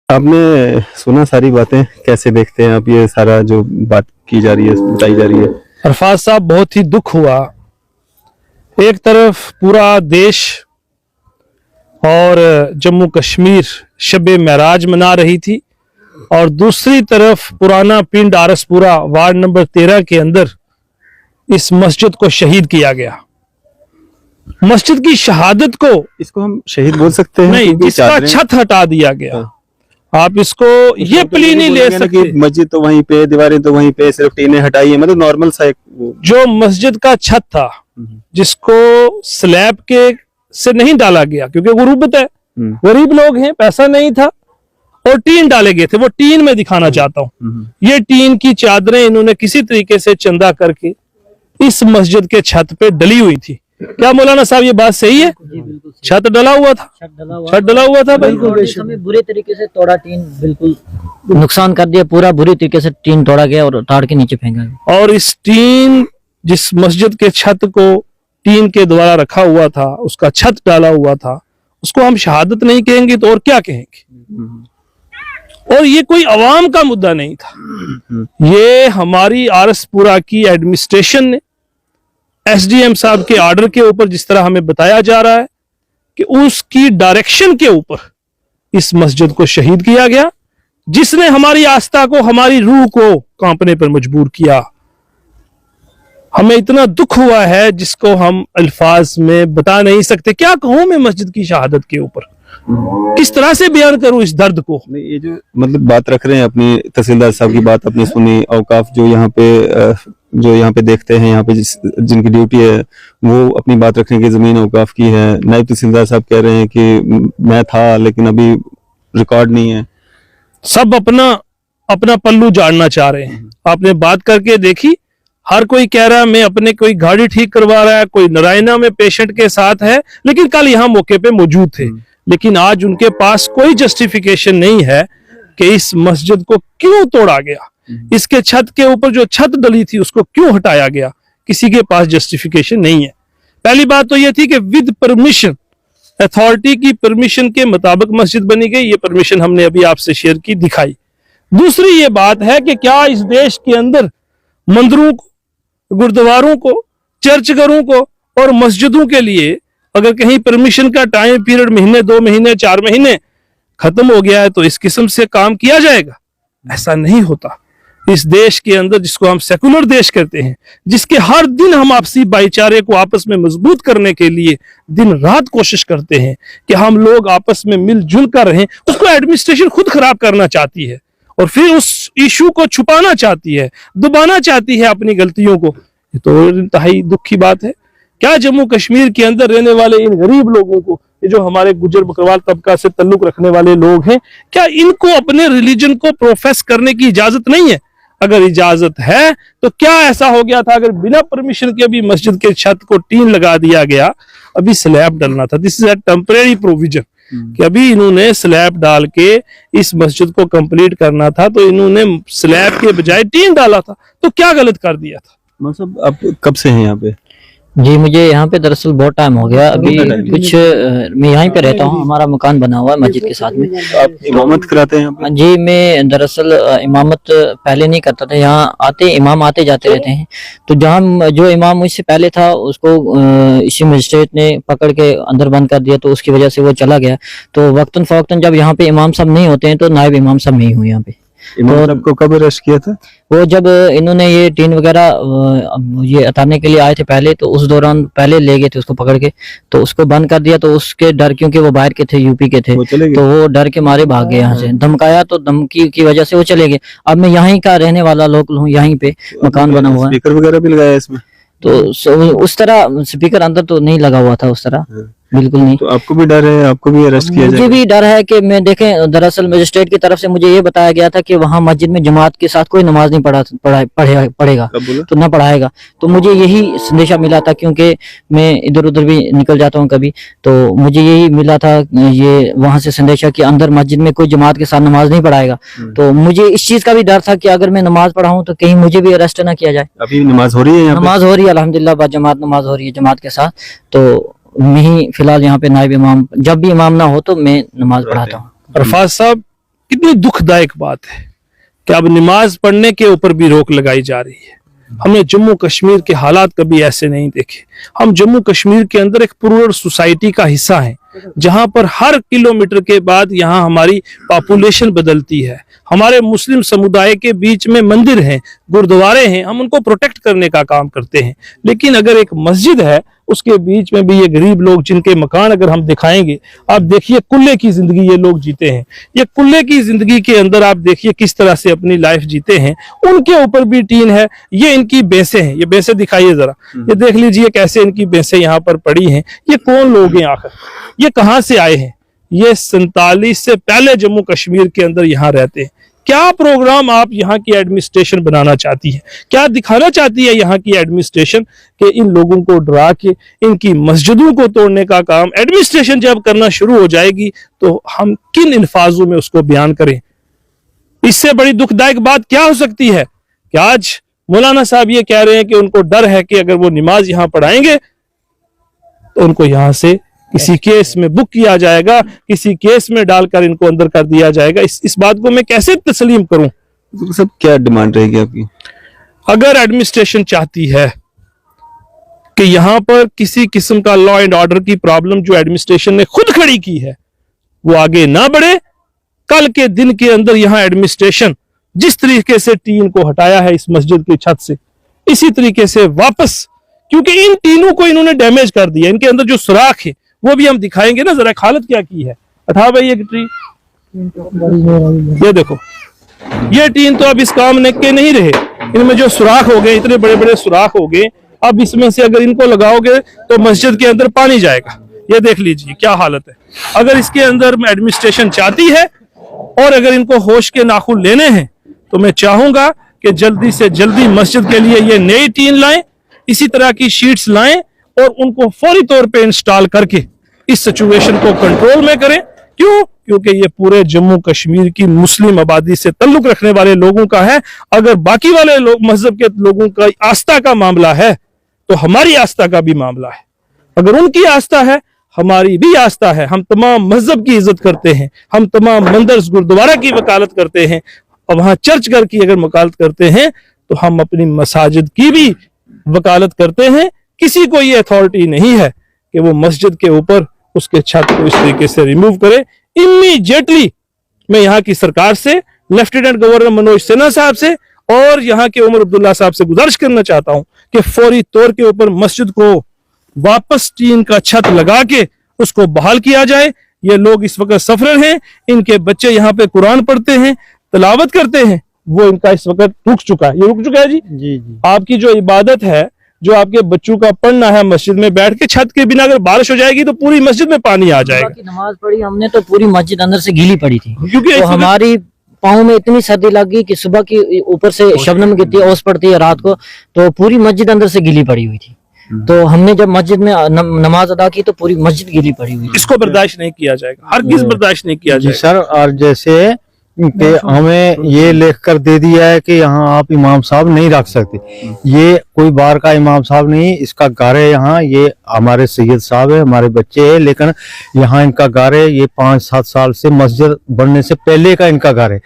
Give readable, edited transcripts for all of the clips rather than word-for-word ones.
आपने सुना सारी बातें, कैसे देखते हैं आप ये सारा जो बात की जा रही है, बताई जा रही है? अरफाज साहब, बहुत ही दुख हुआ। एक तरफ पूरा देश और जम्मू कश्मीर शब महराज मना रही थी और दूसरी तरफ पुराना पिंड आरसपुरा वार्ड नंबर 13 के अंदर इस मस्जिद को शहीद किया गया। मस्जिद की शहादत को, इसको हम शहीद बोल सकते हैं? नहीं, जिसका छत हटा दिया गया, आप इसको ये प्ली नहीं ले सकते। मस्जिद तो वहीं पे, दीवारें तो वहीं पे, सिर्फ टीनें हटाई है, मतलब नॉर्मल सा एक जो मस्जिद का छत था जिसको स्लैब के से नहीं डाला गया क्योंकि गुरुबत है, गरीब लोग हैं, पैसा नहीं था, और टीन डाले गए थे। वो टीन में दिखाना चाहता हूं, ये टीन की चादरें इन्होंने किसी तरीके से चंदा करके इस मस्जिद के छत पे डली हुई थी। क्या मौलाना साहब ये बात सही है? छत डला हुआ था, छत डला हुआ था। बिल्कुल बुरी तरीके से तोड़ा, टीन बिल्कुल नुकसान कर दिया, पूरा बुरी तरीके से टीन तोड़ा गया और ताड़ के नीचे फेंका गया। और इस टीन, जिस मस्जिद के छत को टीन के द्वारा रखा हुआ था, उसका छत डाला हुआ था, उसको हम शहादत नहीं कहेंगे तो और क्या कहेंगे? और ये कोई अवाम का मुद्दा नहीं था, ये हमारी आरसपुरा की एडमिनिस्ट्रेशन ने एसडीएम साहब के ऑर्डर के ऊपर, जिस तरह हमें बताया जा रहा है कि उसकी डायरेक्शन के ऊपर इस मस्जिद को शहीद किया गया, जिसने हमारी आस्था को, हमारी रूह को कांपने पर मजबूर किया। हमें इतना दुख हुआ है जिसको हम अल्फाज में बता नहीं सकते। क्या कहूं मैं मस्जिद की शहादत के ऊपर, किस तरह से बयान करूं इस दर्द को? ये जो मतलब बात रख रहे हैं, अपनी तहसीलदार साहब की बात अपनी सुनी, औकाफ जो यहाँ पे देखते हैं, यहाँ पे जिनकी ड्यूटी है वो अपनी बात रखने की, जमीन औकाफ की है। नायब तहसीलदार साहब कह रहे हैं कि मैं था लेकिन अभी रिकॉर्ड नहीं है। सब अपना अपना पल्लू झाड़ना चाह रहे हैं। आपने बात करके देखी, हर कोई कह रहा है मैं अपने कोई गाड़ी ठीक करवा रहा है, कोई नारायणा में पेशेंट के साथ है, लेकिन कल यहाँ मौके पे मौजूद थे। लेकिन आज उनके पास कोई जस्टिफिकेशन नहीं है कि इस मस्जिद को क्यों तोड़ा गया, इसके छत के ऊपर जो छत डली थी उसको क्यों हटाया गया, किसी के पास जस्टिफिकेशन नहीं है। पहली बात तो यह थी कि विद परमिशन, अथॉरिटी की परमिशन के मुताबिक मस्जिद बनी गई, ये परमिशन हमने अभी आपसे शेयर की, दिखाई। दूसरी ये बात है कि क्या इस देश के अंदर मंदिरों को, गुरुद्वारों को, चर्चघरों को और मस्जिदों के लिए अगर कहीं परमिशन का टाइम पीरियड महीने, 2 महीने, 4 महीने खत्म हो गया है तो इस किस्म से काम किया जाएगा? ऐसा नहीं होता। इस देश के अंदर, जिसको हम सेकुलर देश कहते हैं, जिसके हर दिन हम आपसी भाईचारे को आपस में मजबूत करने के लिए दिन रात कोशिश करते हैं कि हम लोग आपस में मिलजुल कर रहें, उसको एडमिनिस्ट्रेशन खुद खराब करना चाहती है और फिर उस इशू को छुपाना चाहती है, दबाना चाहती है अपनी गलतियों को। ये तो इंतहाई दुख की बात है। क्या जम्मू कश्मीर के अंदर रहने वाले इन गरीब लोगों को, ये जो हमारे गुजर बकरवाल तबका से ताल्लुक रखने वाले लोग हैं, क्या इनको अपने रिलीजन को प्रोफेस करने की इजाजत नहीं है? अगर इजाजत है तो क्या ऐसा हो गया था अगर बिना परमिशन के अभी मस्जिद के छत को टीन लगा दिया गया, अभी स्लैब डलना था। This is a temporary provision कि अभी इन्होंने स्लैब डाल के इस मस्जिद को कंप्लीट करना था, तो इन्होंने स्लैब के बजाय टीन डाला था, तो क्या गलत कर दिया था? मतलब आप कब से हैं यहाँ पे? जी, मुझे यहाँ पे दरअसल बहुत टाइम हो गया। अभी कुछ मैं यहीं पे रहता हूँ, हमारा मकान बना हुआ है मस्जिद के साथ में। आप इमामत कराते हैं यहाँ पे? जी, मैं दरअसल इमामत पहले नहीं करता था। यहाँ आते इमाम आते जाते रहते हैं, तो जहाँ जो इमाम मुझसे पहले था उसको इसी मजिस्ट्रेट ने पकड़ के अंदर बंद कर दिया, तो उसकी वजह से वो चला गया। तो वक्तन फवक्तन जब यहाँ पे इमाम साहब नहीं होते हैं तो नायब इमाम साहब नहीं हुए यहाँ पे। इमाम साहब को कब अरेस्ट किया था? वो जब इन्होंने ये टीन वगैरह ये हटाने के लिए आए थे पहले, तो उस दौरान पहले ले गए थे उसको पकड़ के, तो उसको बंद कर दिया। तो उसके डर, क्योंकि वो बाहर के थे, यूपी के थे, तो वो डर के मारे भाग गए यहाँ से। धमकाया तो धमकी की वजह से वो चले गए। अब मैं यहीं का रहने वाला लोग हूँ, यहीं पे मकान बना हुआ है। स्पीकर वगैरह भी लगाया इसमें? तो उस तरह स्पीकर अंदर तो नहीं लगा हुआ था उस तरह, बिल्कुल नहीं। तो आपको भी डर है, आपको भी अरेस्ट किया जाएगा? मुझे भी डर है कि मैं देखें, दरअसल मजिस्ट्रेट की तरफ से मुझे ये बताया गया था कि वहाँ मस्जिद में जमात के साथ कोई नमाज नहीं पढ़ेगा तो न पढ़ाएगा। तो मुझे यही संदेशा मिला था, क्योंकि मैं इधर उधर भी निकल जाता हूँ कभी, तो मुझे यही मिला था ये वहाँ से संदेशा कि अंदर मस्जिद में कोई जमात के साथ नमाज नहीं पढ़ाएगा। तो मुझे इस चीज का भी डर था कि अगर मैं नमाज पढ़ाऊँ तो कहीं मुझे भी अरेस्ट ना किया जाए। अभी नमाज हो रही है? नमाज हो रही है अल्हम्दुलिल्लाह, जमात नमाज हो रही है जमात के साथ। तो मैं ही फिलहाल यहाँ पे नायब इमाम, जब भी इमाम ना हो तो मैं नमाज पढ़ाता हूँ। अरफाज साहब, कितनी दुखदायक बात है कि अब नमाज पढ़ने के ऊपर भी रोक लगाई जा रही है। हमने जम्मू कश्मीर के हालात कभी ऐसे नहीं देखे। हम जम्मू कश्मीर के अंदर एक प्लूरल सोसाइटी का हिस्सा हैं, जहां पर हर किलोमीटर के बाद यहाँ हमारी पॉपुलेशन बदलती है। हमारे मुस्लिम समुदाय के बीच में मंदिर हैं, गुरुद्वारे हैं, हम उनको प्रोटेक्ट करने का काम करते हैं। लेकिन अगर एक मस्जिद है, उसके बीच में भी ये गरीब लोग जिनके मकान अगर हम दिखाएंगे, आप देखिए कुल्ले की जिंदगी ये लोग जीते हैं। ये कुल्ले की जिंदगी के अंदर आप देखिए किस तरह से अपनी लाइफ जीते हैं। उनके ऊपर भी टीन है। ये इनकी बेसें हैं, ये बेसें दिखाइए जरा, ये देख लीजिए कैसे इनकी बेसें यहाँ पर पड़ी हैं। ये कौन लोग हैं आखिर, ये कहाँ से आए हैं? ये 47 से पहले जम्मू कश्मीर के अंदर यहाँ रहते हैं। क्या प्रोग्राम आप यहाँ की एडमिनिस्ट्रेशन बनाना चाहती है? क्या दिखाना चाहती है यहाँ की एडमिनिस्ट्रेशन कि इन लोगों को डरा के इनकी मस्जिदों को तोड़ने का काम एडमिनिस्ट्रेशन जब करना शुरू हो जाएगी तो हम किन अल्फाजों में उसको बयान करें? इससे बड़ी दुखदायक बात क्या हो सकती है कि आज मौलाना साहब ये कह रहे हैं कि उनको डर है कि अगर वो नमाज यहाँ पढ़ाएंगे तो उनको यहाँ से किसी केस में बुक किया जाएगा, किसी केस में डालकर इनको अंदर कर दिया जाएगा। इस बात को मैं कैसे तस्लीम करूं? तो सब क्या डिमांड रहेगी आपकी? अगर एडमिनिस्ट्रेशन चाहती है कि यहाँ पर किसी किस्म का लॉ एंड ऑर्डर की प्रॉब्लम जो एडमिनिस्ट्रेशन ने खुद खड़ी की है वो आगे ना बढ़े, कल के दिन के अंदर यहाँ एडमिनिस्ट्रेशन जिस तरीके से टीन को हटाया है इस मस्जिद की छत से, इसी तरीके से वापस, क्योंकि इन टीनों को इन्होंने डैमेज कर दिया, इनके अंदर जो सुराख है वो भी हम दिखाएंगे ना जरा, हालत क्या की है। उठा भाई ये ट्री, ये देखो, ये टीन तो अब इस काम के नहीं रहे, इनमें जो सुराख हो गए, इतने बड़े बड़े सुराख हो गए। अब इसमें से अगर इनको लगाओगे तो मस्जिद के अंदर पानी जाएगा। ये देख लीजिए क्या हालत है। अगर इसके अंदर एडमिनिस्ट्रेशन चाहती है और अगर इनको होश के नाखून लेने हैं तो मैं चाहूंगा कि जल्दी से जल्दी मस्जिद के लिए ये नई टीन लाएं, इसी तरह की शीट्स लाएं और उनको फौरी तौर पे इंस्टॉल करके इस सिचुएशन को कंट्रोल में करें। क्यों? क्योंकि ये पूरे जम्मू कश्मीर की मुस्लिम आबादी से ताल्लुक रखने वाले लोगों का है। अगर बाकी वाले लोग मजहब के लोगों का आस्था का मामला है तो हमारी आस्था का भी मामला है। अगर उनकी आस्था है, हमारी भी आस्था है। हम तमाम मजहब की इज्जत करते हैं, हम तमाम मंदिर गुरुद्वारा की वकालत करते हैं और वहां चर्च घर की अगर वकालत करते हैं तो हम अपनी मसाजिद की भी वकालत करते हैं। किसी को ये अथॉरिटी नहीं है कि वो मस्जिद के ऊपर उसके छत को इस तरीके से रिमूव करे। इमीडिएटली मैं यहाँ की सरकार से, लेफ्टिनेंट गवर्नर मनोज सिन्हा साहब से और यहाँ के उमर अब्दुल्ला साहब से गुजारिश करना चाहता हूँ कि फौरी तौर के ऊपर मस्जिद को वापस टीन का छत लगा के उसको बहाल किया जाए। ये लोग इस वक्त सफर हैं, इनके बच्चे यहाँ पे कुरान पढ़ते हैं, तिलावत करते हैं, वो इनका इस वक्त रुक चुका है। ये रुक चुका है जी। जी। आपकी जो इबादत है, जो आपके बच्चों का पढ़ना है मस्जिद में बैठ के, छत के बिना अगर बारिश हो जाएगी तो पूरी मस्जिद में पानी आ जाएगा। नमाज पढ़ी हमने तो पूरी मस्जिद अंदर से गीली पड़ी थी, क्योंकि तो हमारी पाँव में इतनी सर्दी लग गई कि सुबह की ऊपर से शबनम गिरती है, ओस पड़ती है रात को, तो पूरी मस्जिद अंदर से गीली पड़ी हुई थी। तो हमने जब मस्जिद में नमाज अदा की तो पूरी मस्जिद गीली पड़ी हुई। इसको बर्दाश्त नहीं किया जाएगा, हर किस बर्दाश्त नहीं किया जाएगा सर। और जैसे कि हमें ये लिख कर दे दिया है कि यहाँ आप इमाम साहब नहीं रख सकते। ये कोई बार का इमाम साहब नहीं, इसका घर है यहाँ। ये हमारे सैयद साहब है, हमारे बच्चे हैं, लेकिन यहाँ इनका घर है। ये 5-7 साल से मस्जिद बनने से पहले का इनका घर है।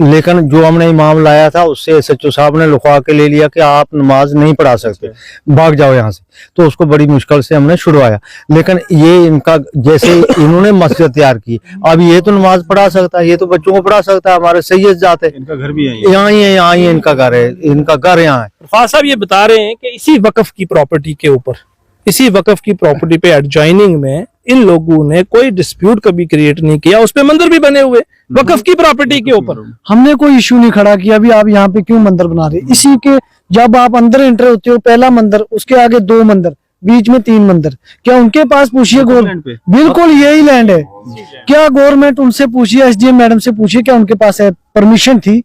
लेकिन जो हमने इमाम लाया था उससे SHO साहब ने लिखवा के ले लिया कि आप नमाज नहीं पढ़ा सकते, भाग जाओ यहाँ से। तो उसको बड़ी मुश्किल से हमने छुड़वाया। लेकिन ये इनका, जैसे इन्होंने मस्जिद तैयार की, अब ये तो नमाज पढ़ा सकता है, ये तो बच्चों को पढ़ा सकता है। हमारे सैयद जाते, इनका घर भी यहाँ ही है, यहाँ ही इनका घर है, इनका घर यहाँ है। फाज साहब ये बता रहे हैं कि इसी वक्फ की प्रॉपर्टी के ऊपर, इसी वक्फ की प्रॉपर्टी पे एडजॉइनिंग में इन लोगों ने कोई डिस्प्यूट कभी क्रिएट नहीं किया। उस पे मंदिर भी बने हुए वक्फ की प्रॉपर्टी के ऊपर। हमने कोई इशू नहीं खड़ा किया भी आप यहाँ पे क्यों मंदिर बना रहे। इसी के जब आप अंदर एंटर होते हो, पहला मंदिर, उसके आगे 2 मंदिर, बीच में 3 मंदिर, क्या उनके पास पूछिए बिल्कुल यही लैंड है। क्या गवर्नमेंट उनसे पूछिए, SDM मैडम से पूछिए क्या उनके पास है, परमिशन थी?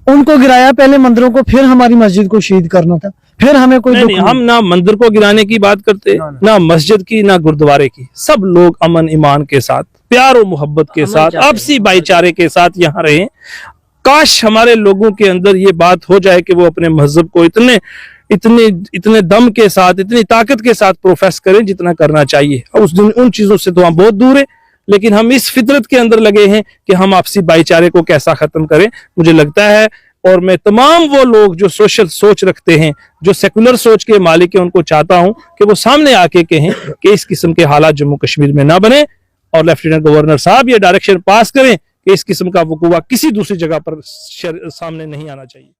उनको गिराया पहले मंदिरों को, फिर हमारी मस्जिद को शहीद करना था, फिर हमें कोई नहीं, हम ना मंदिर को गिराने की बात करते, ना मस्जिद की, ना गुरुद्वारे की। सब लोग अमन ईमान के साथ, प्यार और मोहब्बत के साथ, आपसी भाईचारे के साथ यहाँ रहे। काश हमारे लोगों के अंदर ये बात हो जाए कि वो अपने मजहब को इतने दम के साथ, इतनी ताकत के साथ प्रोफेस करें जितना करना चाहिए। उस दिन उन चीजों से तो हम बहुत दूर है। लेकिन हम इस फितरत के अंदर लगे हैं कि हम आपसी भाईचारे को कैसा खत्म करें। मुझे लगता है, और मैं तमाम वो लोग जो सोशल सोच रखते हैं, जो सेकुलर सोच के मालिक हैं, उनको चाहता हूं कि वो सामने आके कहें कि इस किस्म के हालात जम्मू कश्मीर में ना बने, और लेफ्टिनेंट गवर्नर साहब ये डायरेक्शन पास करें कि इस किस्म का वकूआ किसी दूसरी जगह पर सामने नहीं आना चाहिए।